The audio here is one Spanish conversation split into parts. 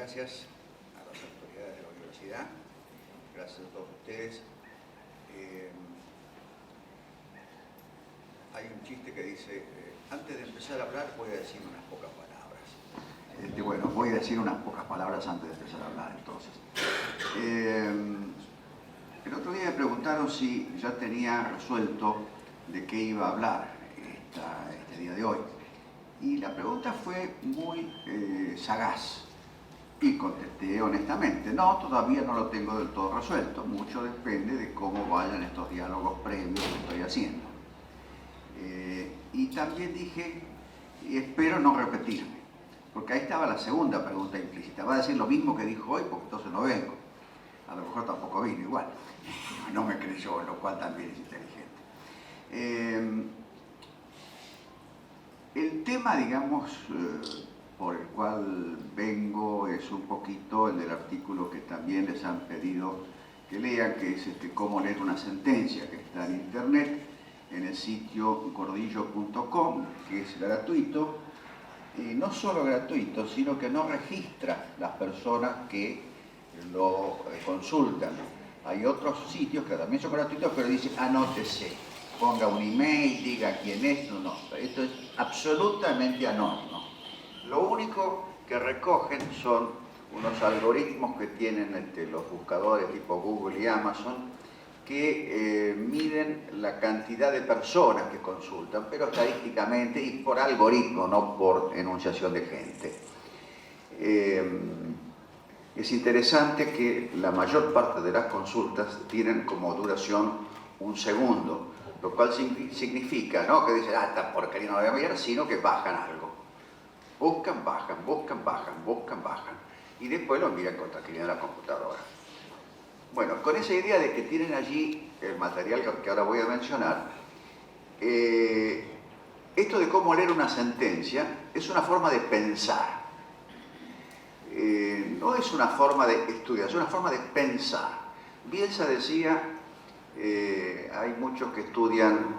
gracias a las autoridades de la universidad, gracias a todos ustedes. Hay un chiste que dice, antes de empezar a hablar voy a decir unas pocas palabras. Bueno, voy a decir unas pocas palabras antes de empezar a hablar entonces. El otro día me preguntaron si ya tenía resuelto de qué iba a hablar este día de hoy. Y la pregunta fue muy sagaz. Y contesté honestamente, no, todavía no lo tengo del todo resuelto. Mucho depende de cómo vayan estos diálogos previos que estoy haciendo. Y también dije, y espero no repetirme, porque ahí estaba la segunda pregunta implícita. Va a decir lo mismo que dijo hoy, porque entonces no vengo. A lo mejor tampoco vino igual. No me creyó, lo cual también es inteligente. El tema, digamos, por el cual vengo es un poquito el del artículo que también les han pedido que lean, que es cómo leer una sentencia, que está en internet, en el sitio gordillo.com, que es gratuito, y no solo gratuito, sino que no registra las personas que lo consultan. Hay otros sitios que también son gratuitos, pero dicen anótese, ponga un email, diga quién es, no, esto es absolutamente anónimo. Lo único que recogen son unos algoritmos que tienen los buscadores tipo Google y Amazon, que miden la cantidad de personas que consultan, pero estadísticamente y por algoritmo, no por enunciación de gente. Es interesante que la mayor parte de las consultas tienen como duración un segundo, lo cual significa, no que dicen, esta porquería no voy a mirar, sino que bajan algo. Buscan, bajan, buscan, bajan, buscan, bajan. Y después lo miran con tranquilidad en la computadora. Bueno, con esa idea de que tienen allí el material que ahora voy a mencionar, esto de cómo leer una sentencia es una forma de pensar. No es una forma de estudiar, es una forma de pensar. Bielsa decía, hay muchos que estudian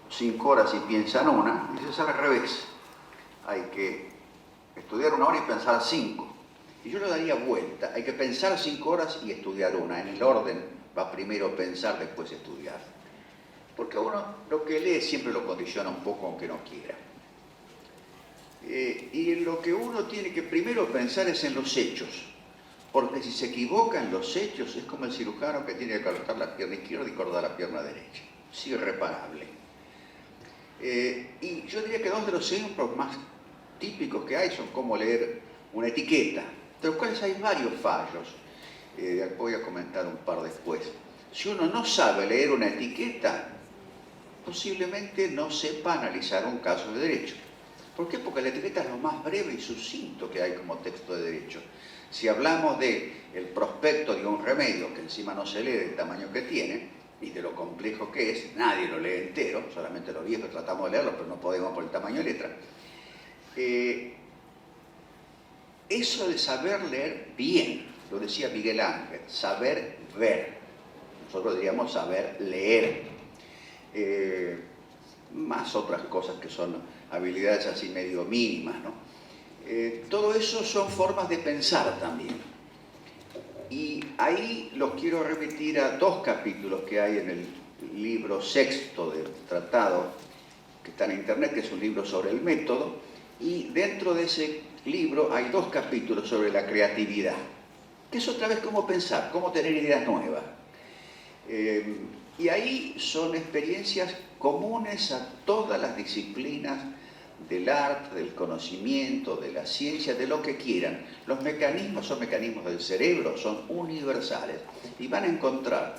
5 horas y piensan una, y eso es al revés. Hay que estudiar 1 hora y pensar 5. Y yo lo daría vuelta, hay que pensar 5 horas y estudiar una. En el orden va primero pensar, después estudiar. Porque uno lo que lee siempre lo condiciona un poco aunque no quiera. Y lo que uno tiene que primero pensar es en los hechos. Porque si se equivoca en los hechos es como el cirujano que tiene que cortar la pierna izquierda y cortar la pierna derecha. Es irreparable. Y yo diría que 2 de los ejemplos más típicos que hay son cómo leer una etiqueta, de los cuales hay varios fallos. Voy a comentar un par después. Si uno no sabe leer una etiqueta, posiblemente no sepa analizar un caso de derecho. ¿Por qué? Porque la etiqueta es lo más breve y sucinto que hay como texto de derecho. Si hablamos del prospecto de un remedio, que encima no se lee del tamaño que tiene, y de lo complejo que es, nadie lo lee entero, solamente los viejos tratamos de leerlo, pero no podemos por el tamaño de letra. Eso de saber leer bien, lo decía Miguel Ángel, saber ver. Nosotros diríamos saber leer. Más otras cosas que son habilidades así medio mínimas, ¿no? Todo eso son formas de pensar también. Y ahí los quiero remitir a 2 capítulos que hay en el libro 6º del tratado, que está en internet, que es un libro sobre el método, y dentro de ese libro hay 2 capítulos sobre la creatividad, que es otra vez cómo pensar, cómo tener ideas nuevas. Y ahí son experiencias comunes a todas las disciplinas del arte, del conocimiento, de la ciencia, de lo que quieran. Los mecanismos son mecanismos del cerebro, son universales. Y van a encontrar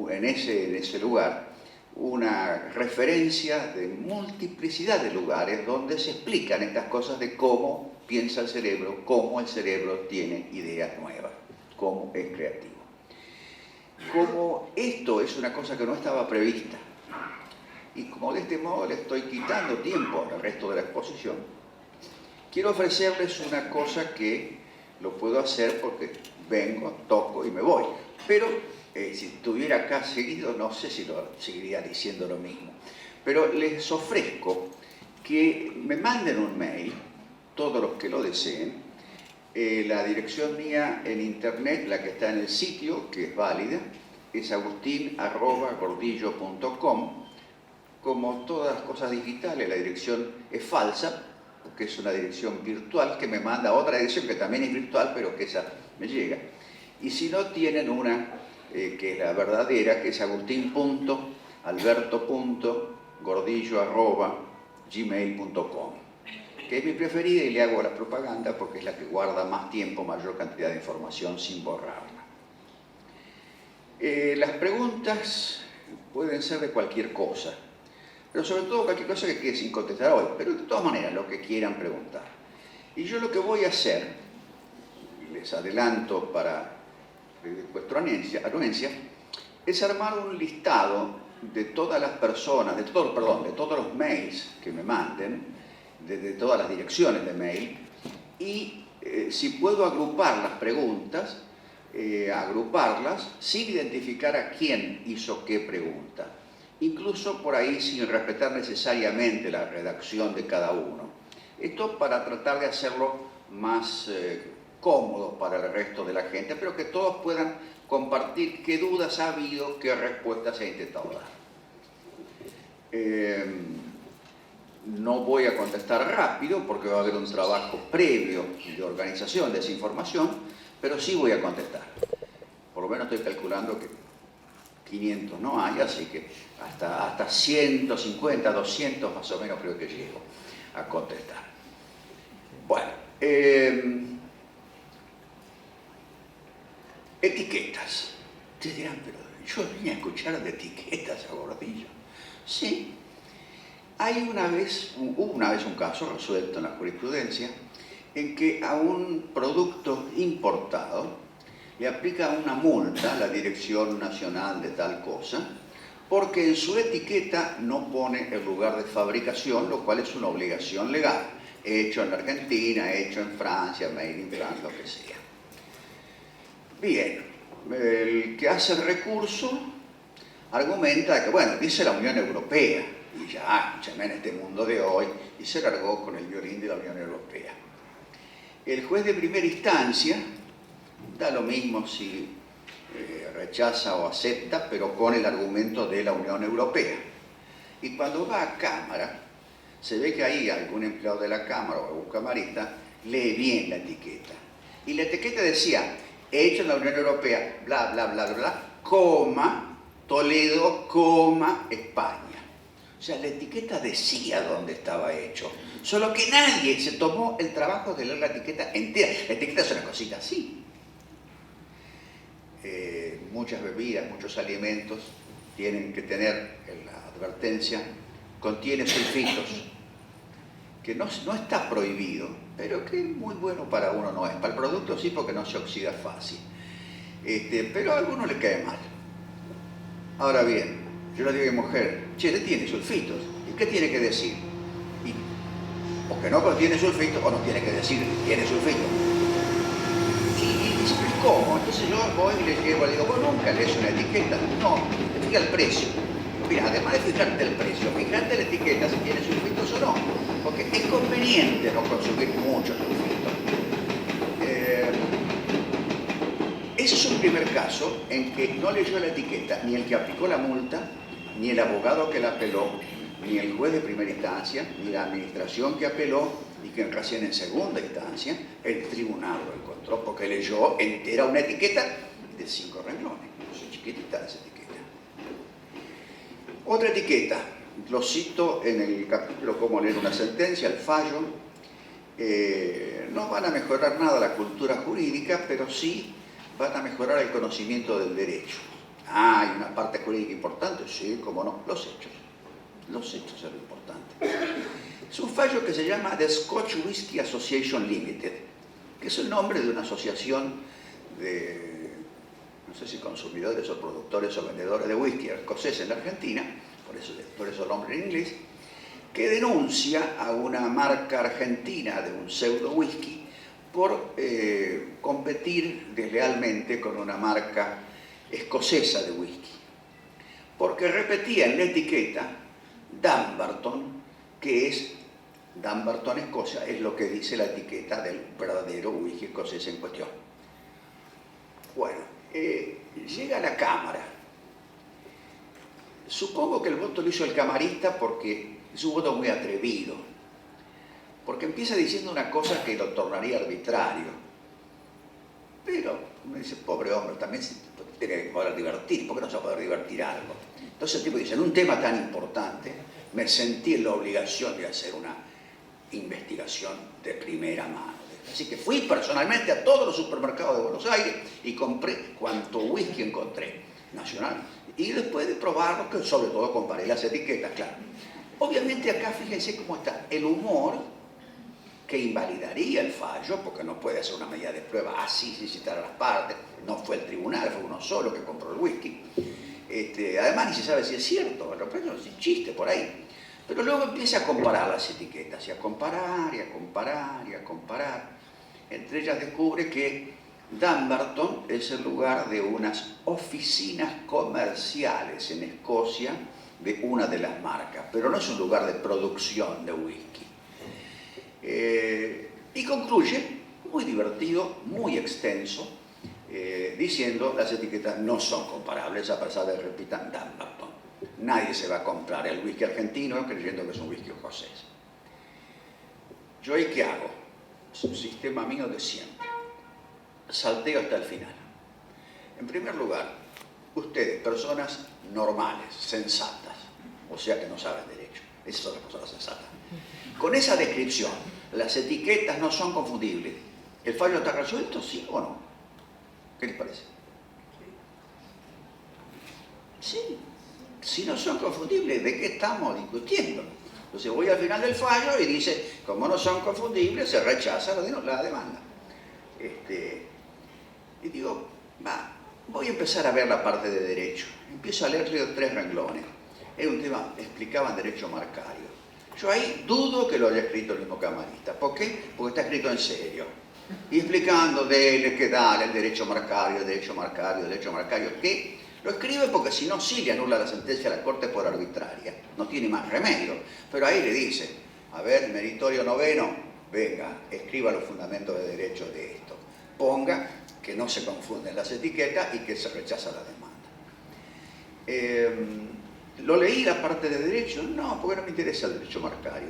en ese lugar una referencia de multiplicidad de lugares donde se explican estas cosas de cómo piensa el cerebro, cómo el cerebro tiene ideas nuevas, cómo es creativo. Como esto es una cosa que no estaba prevista, y como de este modo le estoy quitando tiempo al resto de la exposición, quiero ofrecerles una cosa que lo puedo hacer porque vengo, toco y me voy. Pero si estuviera acá seguido, no sé si lo seguiría diciendo lo mismo. Pero les ofrezco que me manden un mail, todos los que lo deseen, La dirección mía en internet, la que está en el sitio, que es válida, es agustin@gordillo.com. Como todas las cosas digitales, la dirección es falsa, porque es una dirección virtual que me manda a otra dirección que también es virtual, pero que esa me llega. Y si no, tienen una que es la verdadera, que es agustin.alberto.gordillo@gmail.com, que es mi preferida y le hago la propaganda porque es la que guarda más tiempo, mayor cantidad de información sin borrarla. Las preguntas pueden ser de cualquier cosa, pero sobre todo cualquier cosa que quede sin contestar hoy, pero de todas maneras lo que quieran preguntar. Y yo lo que voy a hacer, les adelanto para vuestra anuencia, es armar un listado de todas las personas, de todos los mails que me manden, de todas las direcciones de mail, y si puedo agrupar las preguntas, agruparlas sin identificar a quién hizo qué pregunta, incluso por ahí sin respetar necesariamente la redacción de cada uno. Esto para tratar de hacerlo más cómodo para el resto de la gente, pero que todos puedan compartir qué dudas ha habido, qué respuestas se ha intentado dar. No voy a contestar rápido porque va a haber un trabajo previo de organización de esa información, pero sí voy a contestar. Por lo menos estoy calculando que 500 no hay, así que hasta 150, 200 más o menos creo que llego a contestar. Bueno, etiquetas. Ustedes dirán, pero yo vine a escuchar de etiquetas a Gordillo. Sí, hubo una vez un caso resuelto en la jurisprudencia en que a un producto importado le aplica una multa a la Dirección Nacional de tal cosa porque en su etiqueta no pone el lugar de fabricación, lo cual es una obligación legal. Hecho en la Argentina, hecho en Francia, made in France, lo que sea. Bien, el que hace el recurso argumenta que, bueno, dice la Unión Europea, y ya, escúchame, en este mundo de hoy, y se largó con el violín de la Unión Europea. El juez de primera instancia, da lo mismo si rechaza o acepta, pero con el argumento de la Unión Europea. Y cuando va a Cámara, se ve que ahí algún empleado de la Cámara o algún camarista lee bien la etiqueta. Y la etiqueta decía, hecho en la Unión Europea, bla, bla, bla, bla, coma, Toledo, coma, España. O sea, la etiqueta decía dónde estaba hecho, solo que nadie se tomó el trabajo de leer la etiqueta entera. La etiqueta es una cosita así. Muchas bebidas, muchos alimentos tienen que tener la advertencia, contiene sulfitos, que no está prohibido, pero que muy bueno para uno no es. Para el producto sí, porque no se oxida fácil. Pero a alguno le cae mal. Ahora bien, yo le digo a mi mujer, che, le tiene sulfitos. ¿Y qué tiene que decir? O que no contiene sulfitos, o no tiene que decir que tiene sulfitos. Y dice, ¿cómo? Entonces yo voy y le llevo, le digo, vos nunca lees una etiqueta. No, te fija el precio. Mira, además de fijarte el precio, fijarte la etiqueta si tiene sulfitos o no. Porque es conveniente no consumir mucho sulfito. Ese es un primer caso en que no leyó la etiqueta ni el que aplicó la multa, ni el abogado que la apeló, ni el juez de primera instancia, ni la administración que apeló, y que recién en segunda instancia el tribunal lo encontró porque leyó entera una etiqueta de 5 renglones. Es chiquitita esa etiqueta. Otra etiqueta, lo cito en el capítulo Cómo leer una sentencia, el fallo. No van a mejorar nada la cultura jurídica, pero sí van a mejorar el conocimiento del derecho. ¿Hay una parte jurídica importante? Sí, cómo no, los hechos. Los hechos es lo importante. Es un fallo que se llama The Scotch Whisky Association Limited, que es el nombre de una asociación de, no sé si consumidores o productores o vendedores de whisky escocés en la Argentina, por eso el nombre en inglés, que denuncia a una marca argentina de un pseudo whisky por competir deslealmente con una marca escocesa de whisky, porque repetía en la etiqueta Dumbarton, que es Dumbarton, Escocia, es lo que dice la etiqueta del verdadero whisky escocés en cuestión. Bueno, llega a la cámara. Supongo que el voto lo hizo el camarista porque es un voto muy atrevido, porque empieza diciendo una cosa que lo tornaría arbitrario. Pero me dice, pobre hombre, también se tiene que poder divertir, ¿por qué no se va a poder divertir algo? Entonces el tipo dice, en un tema tan importante, me sentí en la obligación de hacer una investigación de primera mano. Así que fui personalmente a todos los supermercados de Buenos Aires y compré cuanto whisky encontré, nacional. Y después de probarlo, que sobre todo comparé las etiquetas, claro. Obviamente acá fíjense cómo está el humor que invalidaría el fallo, porque no puede hacer una medida de prueba así sin citar a las partes. No fue el tribunal, fue uno solo que compró el whisky. Además ni se sabe si es cierto, es un chiste por ahí. Pero luego empieza a comparar las etiquetas, y a comparar, y a comparar, y a comparar. Entre ellas descubre que Dumbarton es el lugar de unas oficinas comerciales en Escocia de una de las marcas, pero no es un lugar de producción de whisky. Y concluye, muy divertido, muy extenso, diciendo las etiquetas no son comparables a pesar de que repitan Dumbarton. Nadie se va a comprar el whisky argentino creyendo que es un whisky escocés. ¿Yo ahí qué hago? Es un sistema mío de siempre. Salteo hasta el final. En primer lugar, ustedes, personas normales, sensatas, o sea que no saben derecho, esas son las personas sensatas. Con esa descripción, las etiquetas no son confundibles. ¿El fallo está resuelto, sí o no? ¿Qué les parece? Sí. Si no son confundibles, ¿de qué estamos discutiendo? Entonces voy al final del fallo y dice, como no son confundibles, se rechaza la demanda. Y digo, voy a empezar a ver la parte de derecho. Empiezo a leerle 3 renglones. Es un tema, explicaba en derecho marcario. Yo ahí dudo que lo haya escrito el mismo camarista. ¿Por qué? Porque está escrito en serio. Y explicando que dale el derecho marcario, el derecho marcario, el derecho marcario, que lo escribe porque si no, sí le anula la sentencia a la Corte por arbitraria. No tiene más remedio. Pero ahí le dice, a ver, meritorio noveno, venga, escriba los fundamentos de derecho de esto. Ponga que no se confunden las etiquetas y que se rechaza la demanda. ¿Lo leí la parte de derecho? No, porque no me interesa el derecho marcario.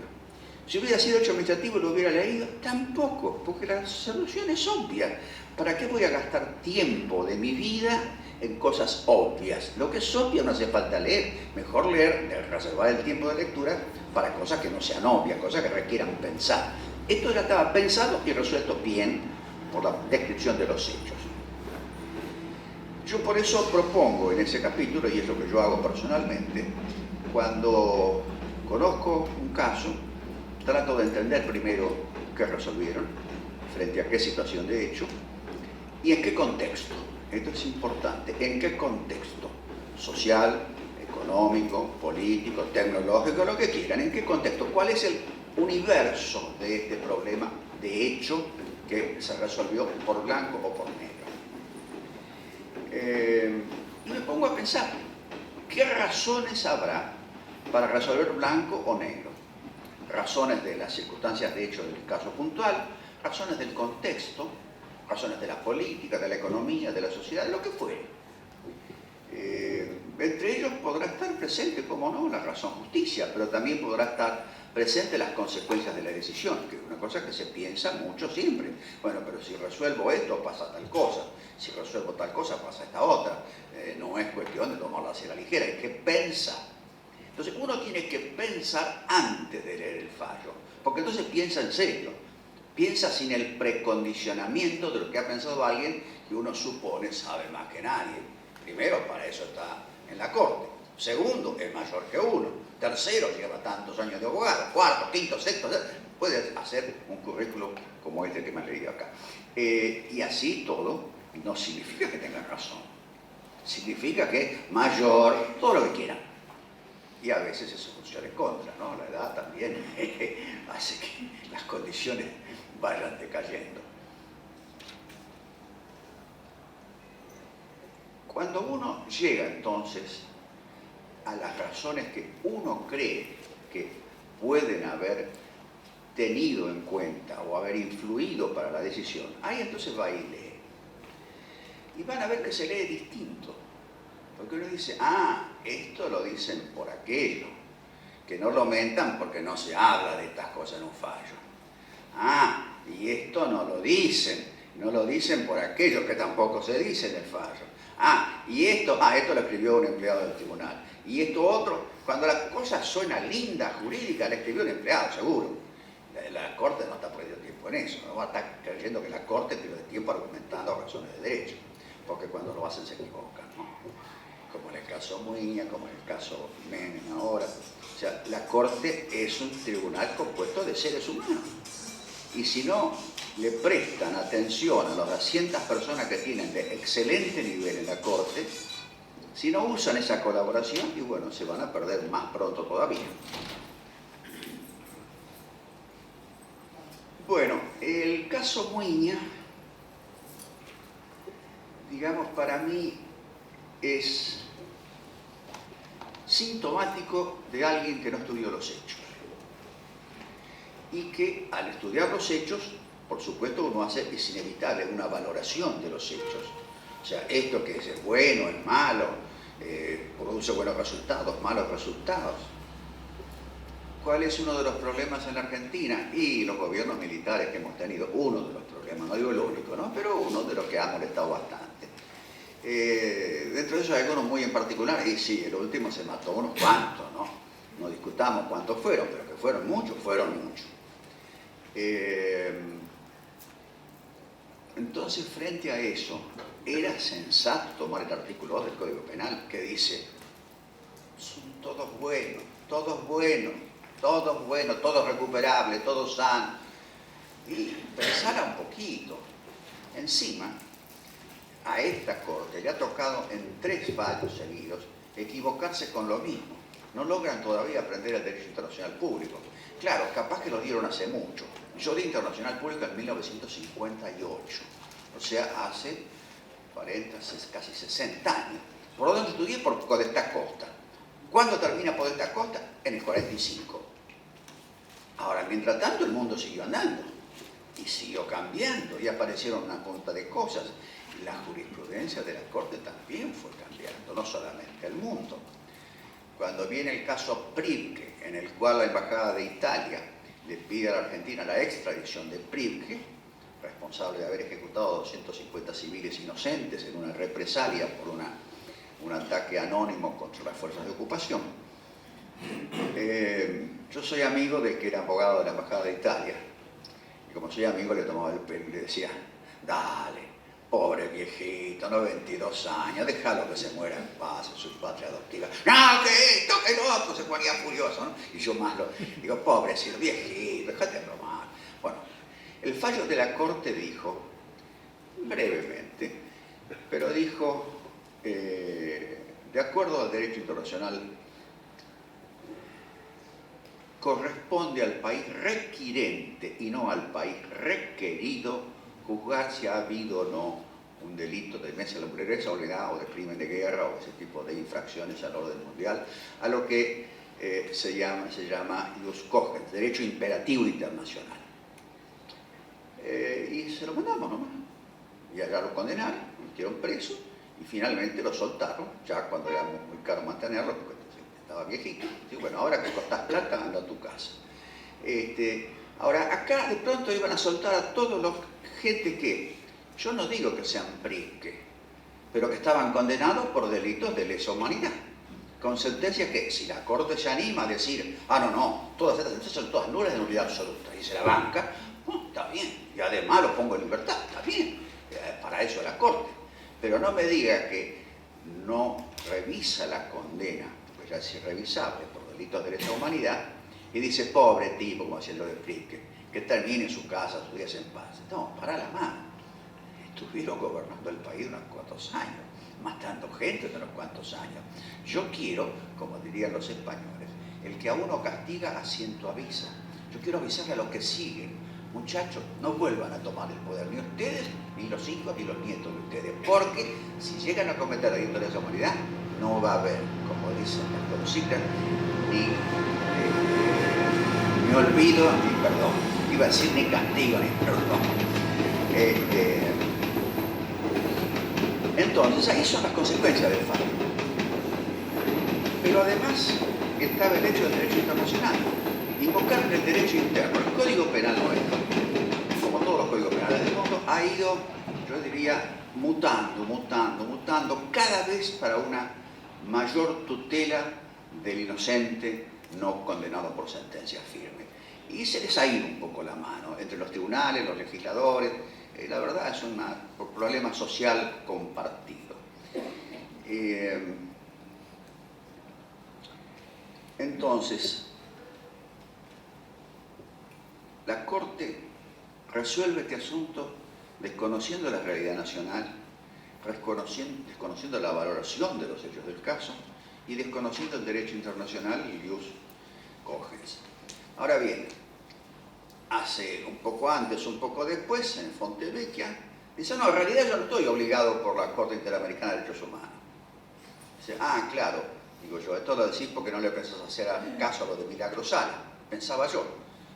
Si hubiera sido hecho administrativo y lo hubiera leído, tampoco, porque la solución es obvia. ¿Para qué voy a gastar tiempo de mi vida en cosas obvias? Lo que es obvio no hace falta leer. Mejor leer, reservar el tiempo de lectura para cosas que no sean obvias, cosas que requieran pensar. Esto ya estaba pensado y resuelto bien por la descripción de los hechos. Yo por eso propongo en ese capítulo, y es lo que yo hago personalmente, cuando conozco un caso, trato de entender primero qué resolvieron, frente a qué situación de hecho, y en qué contexto. Esto es importante. ¿En qué contexto? Social, económico, político, tecnológico, lo que quieran. ¿En qué contexto? ¿Cuál es el universo de este problema de hecho que se resolvió por blanco o por negro? Y me pongo a pensar, ¿qué razones habrá para resolver blanco o negro? Razones de las circunstancias de hecho del caso puntual, razones del contexto, razones de la política, de la economía, de la sociedad, de lo que fuere. Entre ellos podrá estar presente, como no, la razón justicia, pero también podrá estar presente las consecuencias de la decisión, que es una cosa que se piensa mucho siempre. Bueno, pero si resuelvo esto, pasa tal cosa. Si resuelvo tal cosa, pasa esta otra. No es cuestión de tomarla hacia la ligera, hay que pensar. Entonces uno tiene que pensar antes de leer el fallo, porque entonces piensa en serio, piensa sin el precondicionamiento de lo que ha pensado alguien que uno supone sabe más que nadie. Primero, para eso está en la corte. Segundo, es mayor que uno. Tercero, lleva tantos años de abogado. Cuarto, quinto, sexto, puede hacer un currículum como este que me ha leído acá. Y así todo no significa que tengan razón. Significa que es mayor, todo lo que quieran. Y a veces eso funciona en contra, ¿no? La edad también hace que las condiciones vayan decayendo. Cuando uno llega entonces a las razones que uno cree que pueden haber tenido en cuenta o haber influido para la decisión, ahí entonces va y lee. Y van a ver que se lee distinto. Porque uno dice, esto lo dicen por aquello, que no lo mentan porque no se habla de estas cosas en un fallo. Y esto no lo dicen por aquello que tampoco se dice en el fallo. Y esto lo escribió un empleado del tribunal. Y esto otro, cuando la cosa suena linda, jurídica, la escribió un empleado, seguro. La Corte no está perdiendo tiempo en eso, no va a estar creyendo que la Corte pierde tiempo argumentando razones de derecho, porque cuando lo hacen se equivocan, ¿no? Como en el caso Muiña, como en el caso Menem ahora. O sea, la Corte es un tribunal compuesto de seres humanos. Y si no le prestan atención a las 200 personas que tienen de excelente nivel en la Corte, si no usan esa colaboración, y bueno, se van a perder más pronto todavía. Bueno, el caso Muiña, digamos, para mí es sintomático de alguien que no estudió los hechos. Y que al estudiar los hechos, por supuesto uno hace, es inevitable, una valoración de los hechos. O sea, esto que es bueno, es malo, produce buenos resultados, malos resultados. ¿Cuál es uno de los problemas en la Argentina? Y los gobiernos militares que hemos tenido, uno de los problemas, no digo el único, ¿no? Pero uno de los que ha molestado bastante. Dentro de eso hay algunos muy en particular, y sí, el último se mató unos cuantos, ¿no? No discutamos cuántos fueron, pero que fueron muchos, fueron muchos. Entonces, frente a eso, era sensato tomar el artículo 2 del Código Penal, que dice, son todos buenos, todos recuperables, todos sanos, y pensara un poquito. Encima, a esta Corte le ha tocado en 3 fallos seguidos equivocarse con lo mismo. No logran todavía aprender el derecho internacional público. Claro, capaz que lo dieron hace mucho. Yo di internacional público en 1958, o sea, hace 40, casi 60 años. ¿Por dónde estudié? Por Podestá Costa. ¿Cuándo termina Podestá Costa? En el 45. Ahora, mientras tanto, el mundo siguió andando y siguió cambiando y aparecieron una punta de cosas. La jurisprudencia de la Corte también fue cambiando, no solamente el mundo. Cuando viene el caso Pribke, en el cual la Embajada de Italia le pide a la Argentina la extradición de Pribke, responsable de haber ejecutado 250 civiles inocentes en una represalia por un ataque anónimo contra las fuerzas de ocupación. Yo soy amigo del que era abogado de la Embajada de Italia, y como soy amigo le tomaba el pelo y le decía, dale, pobre viejito, 92 años, déjalo que se muera en paz en su patria adoptiva. No, que esto, que lo otro, se ponía furioso, ¿no? Y yo más lo digo, pobrecito, viejito, déjate bromar. Bueno, el fallo de la Corte dijo, brevemente, pero dijo, de acuerdo al derecho internacional, corresponde al país requirente y no al país requerido juzgar si ha habido o no un delito de mesa de regresa obligada o de crimen de guerra o ese tipo de infracciones al orden mundial, a lo que se llama ius cogens, derecho imperativo internacional. Y se lo mandamos nomás. Y allá lo condenaron, lo metieron preso y finalmente lo soltaron, ya cuando era muy caro mantenerlo, porque estaba viejito. Y bueno, ahora que costás plata, anda a tu casa. Ahora, acá de pronto iban a soltar a todos los gente que, yo no digo que sean Pribke, pero que estaban condenados por delitos de lesa humanidad, con sentencias que, si la Corte se anima a decir, no, todas estas sentencias son todas nulas de nulidad absoluta, y se la banca, está bien, y además lo pongo en libertad, está bien, para eso es la Corte, pero no me diga que no revisa la condena, porque ya es irrevisable por delitos de lesa humanidad, y dice, pobre tipo, como decía lo de Pribke, que termine en su casa, sus días en paz. No, para la mano. Estuvieron gobernando el país unos cuantos años, matando gente de unos cuantos años. Yo quiero, como dirían los españoles, el que a uno castiga, a ciento avisa. Yo quiero avisarle a los que siguen, muchachos, no vuelvan a tomar el poder, ni ustedes, ni los hijos, ni los nietos de ustedes, porque si llegan a cometer delitos de lesa humanidad, no va a haber, como dicen los consignas, ni me olvido, y perdón, iba a decir ni castigo ni perdón. Entonces, ahí son las consecuencias del fallo. Pero además estaba el hecho del derecho internacional. Invocar el derecho interno. El Código Penal nuestro, como todos los códigos penales del mundo, ha ido, yo diría, mutando, cada vez para una mayor tutela del inocente no condenado por sentencia firme. Y se les ha ido un poco la mano entre los tribunales, los legisladores. La verdad es un problema social compartido. Entonces, la Corte resuelve este asunto desconociendo la realidad nacional, desconociendo la valoración de los hechos del caso y desconociendo el derecho internacional y el ius cogens. Ahora bien, hace un poco antes, un poco después, en Fontevecchia, dice, no, en realidad yo no estoy obligado por la Corte Interamericana de Derechos Humanos. Dice, ah, claro, digo yo, esto lo decís porque no le pensás hacer caso a lo de Milagro Sala, pensaba yo.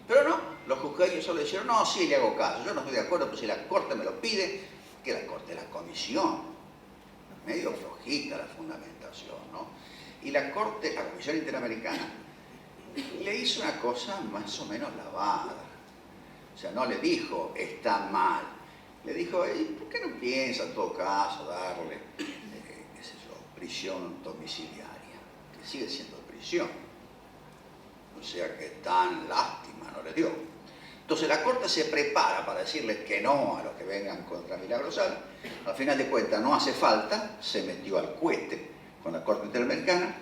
Pero no, los juzgadores solo dijeron, no, sí, le hago caso, yo no estoy de acuerdo, pero si la Corte me lo pide, que la Corte, la Comisión, medio flojita la fundamentación, ¿no? Y la Corte, la Comisión Interamericana, le hizo una cosa más o menos lavada. O sea, no le dijo, está mal. Le dijo, ¿por qué no piensa en todo caso darle, qué sé yo, prisión domiciliaria? Que sigue siendo prisión. O sea que tan lástima no le dio. Entonces la Corte se prepara para decirles que no a los que vengan contra Milagro Sala. Al final de cuentas no hace falta, se metió al cohete con la Corte Interamericana.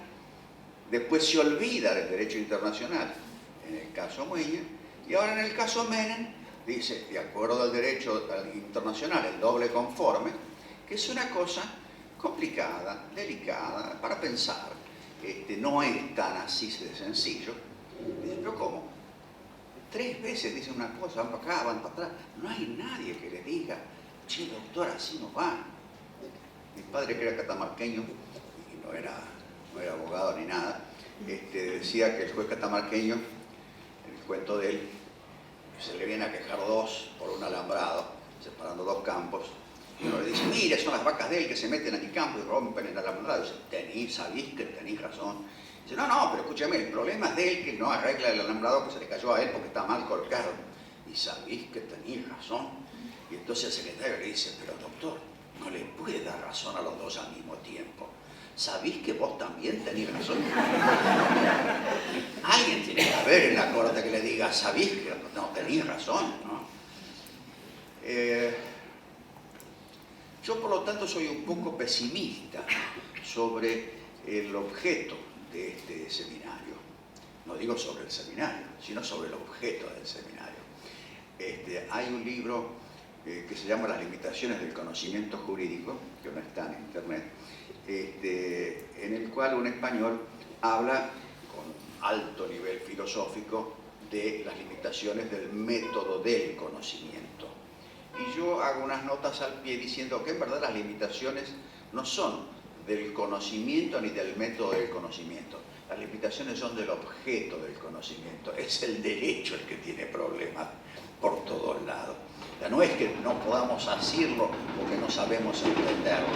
Después se olvida del derecho internacional en el caso Muelle, y ahora en el caso Menem dice, de acuerdo al derecho internacional, el doble conforme, que es una cosa complicada, delicada, para pensar. No es tan así de sencillo. Dice, pero ¿cómo? 3 veces dicen una cosa, van para acá, van para atrás. No hay nadie que le diga, che, doctor, así no va. Mi padre, que era catamarqueño, y no era abogado ni nada, decía que el juez catamarqueño, en el cuento de él, se le viene a quejar 2 por un alambrado, separando 2 campos, y uno le dice, mire, son las vacas de él que se meten en mi campo y rompen el alambrado. Y dice, sabéis que tenéis razón. Dice, no, pero escúchame, el problema es de él que no arregla el alambrado que se le cayó a él porque está mal colocado. Y sabéis que tenéis razón. Y entonces el secretario le dice, pero doctor, no le puede dar razón a los 2 al mismo tiempo. ¿Sabéis que vos también tenéis razón? Alguien tiene que haber en la corte que le diga, ¿sabéis que no tenéis razón? ¿No? Yo, por lo tanto, soy un poco pesimista sobre el objeto de este seminario. No digo sobre el seminario, sino sobre el objeto del seminario. Hay un libro que se llama Las limitaciones del conocimiento jurídico, que no está en internet, en el cual un español habla con alto nivel filosófico de las limitaciones del método del conocimiento. Y yo hago unas notas al pie diciendo que en verdad las limitaciones no son del conocimiento ni del método del conocimiento. Las limitaciones son del objeto del conocimiento. Es el derecho el que tiene problemas por todos lados. O sea, no es que no podamos asirlo porque no sabemos entenderlo.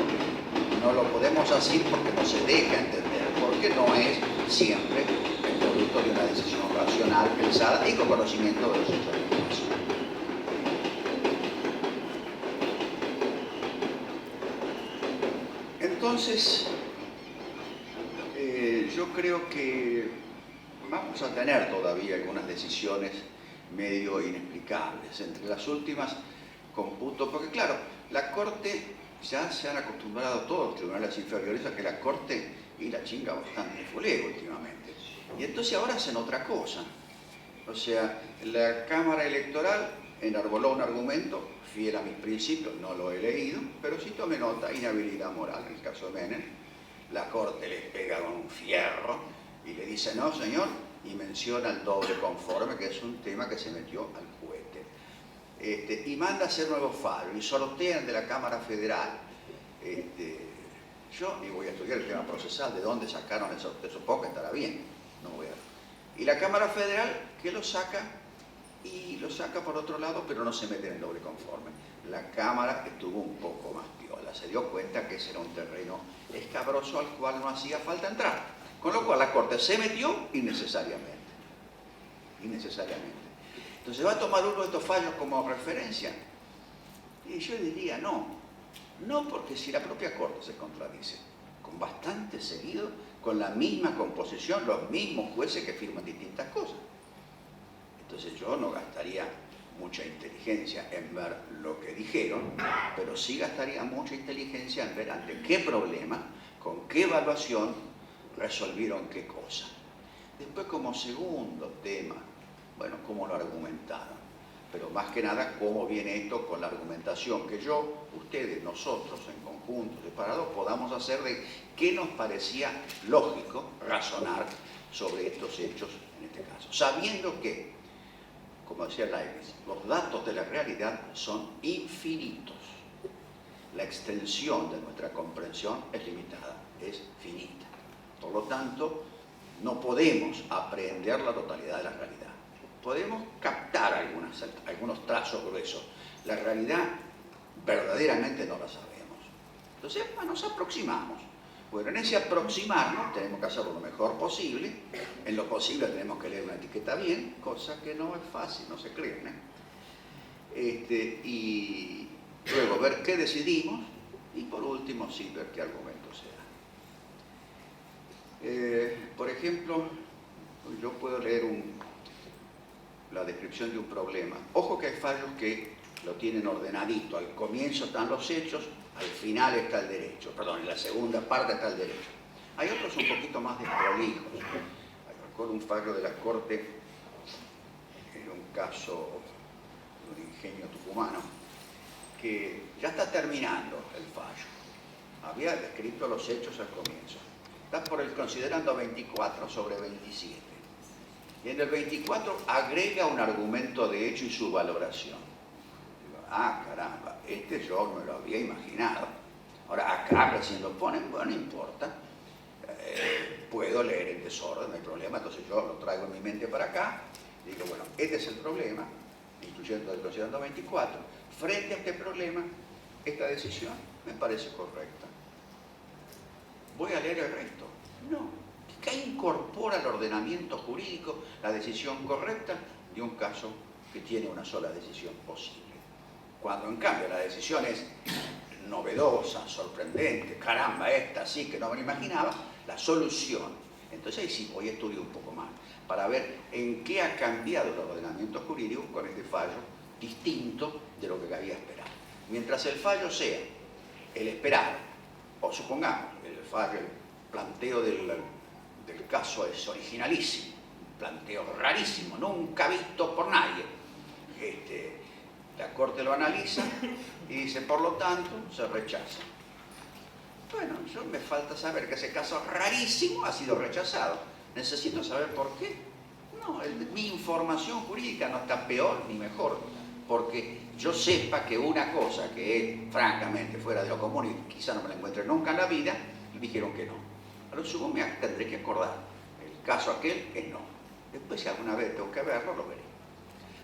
No lo podemos asir porque no se deja entender, porque no es siempre el producto de una decisión racional, pensada y con conocimiento de los hechos de la información. Entonces, yo creo que vamos a tener todavía algunas decisiones medio inexplicables. Entre las últimas, computo, porque claro, la Corte, ya se han acostumbrado todos los tribunales inferiores a que la Corte y la chinga bastante fulego últimamente. Y entonces ahora hacen otra cosa. O sea, la Cámara Electoral enarboló un argumento fiel a mis principios, no lo he leído, pero sí tomé nota, inhabilidad moral, en el caso de Menem. La Corte les pega con un fierro y le dice, no señor, y menciona el doble conforme, que es un tema que se metió al cohete. Y manda a hacer nuevos fallos, y sortean de la Cámara Federal. Yo ni voy a estudiar el tema procesal, de dónde sacaron el sorteo, supongo que estará bien, no voy a Y la Cámara Federal que lo saca, y lo saca por otro lado, pero no se mete en el doble conforme. La Cámara estuvo un poco más piola, se dio cuenta que ese era un terreno escabroso al cual no hacía falta entrar. Con lo cual la Corte se metió innecesariamente. Innecesariamente. Entonces, ¿va a tomar uno de estos fallos como referencia? Y yo diría no. No, porque si la propia Corte se contradice, con bastante seguido, con la misma composición, los mismos jueces que firman distintas cosas. Entonces yo no gastaría mucha inteligencia en ver lo que dijeron, pero sí gastaría mucha inteligencia en ver ante qué problema, con qué evaluación resolvieron qué cosa. Después, como segundo tema, bueno, cómo lo argumentaron, pero más que nada cómo viene esto con la argumentación que yo, ustedes, nosotros en conjunto, separados, podamos hacer de qué nos parecía lógico razonar sobre estos hechos en este caso, sabiendo que, como decía Leibniz, los datos de la realidad son infinitos. La extensión de nuestra comprensión es limitada, es finita. Por lo tanto, no podemos aprehender la totalidad de la realidad. Podemos captar algunos trazos gruesos. La realidad verdaderamente no la sabemos. Entonces, nos aproximamos. Bueno, en ese aproximarnos tenemos que hacerlo lo mejor posible. En lo posible tenemos que leer una etiqueta bien, cosa que no es fácil, no se crean, y luego ver qué decidimos y por último sí ver qué argumento se da. Por ejemplo, yo puedo leer la descripción de un problema. Ojo que hay fallos que lo tienen ordenadito. Al comienzo están los hechos, al final está el derecho. Perdón, en la segunda parte está el derecho. Hay otros un poquito más desprolijos. Recuerdo un fallo de la Corte, en un caso de un ingenio tucumano, que ya está terminando el fallo. Había descrito los hechos al comienzo. Está por el considerando 24 sobre 27. Y en el 24 agrega un argumento de hecho y su valoración. Digo, caramba, yo no me lo había imaginado. Ahora acá recién lo ponen, bueno, no importa. Puedo leer el desorden, no hay problema. Entonces yo lo traigo en mi mente para acá. Digo, bueno, este es el problema, incluyendo el considerando 24. Frente a este problema, esta decisión me parece correcta. ¿Voy a leer el resto? No. ¿Qué incorpora al ordenamiento jurídico la decisión correcta de un caso que tiene una sola decisión posible? Cuando en cambio la decisión es novedosa, sorprendente, caramba, esta sí que no me lo imaginaba, la solución. Entonces ahí sí voy a estudiar un poco más para ver en qué ha cambiado el ordenamiento jurídico con este fallo distinto de lo que había esperado. Mientras el fallo sea el esperado, o supongamos el fallo, el planteo del caso es originalísimo, un planteo rarísimo, nunca visto por nadie. La Corte lo analiza y dice, por lo tanto, se rechaza. Bueno, yo me falta saber que ese caso rarísimo ha sido rechazado. Necesito saber por qué. No, mi información jurídica no está peor ni mejor, porque yo sepa que una cosa que es francamente fuera de lo común y quizá no me la encuentre nunca en la vida, dijeron que no. A lo sumo me tendré que acordar. El caso aquel es no. Después, si alguna vez tengo que verlo, lo veré.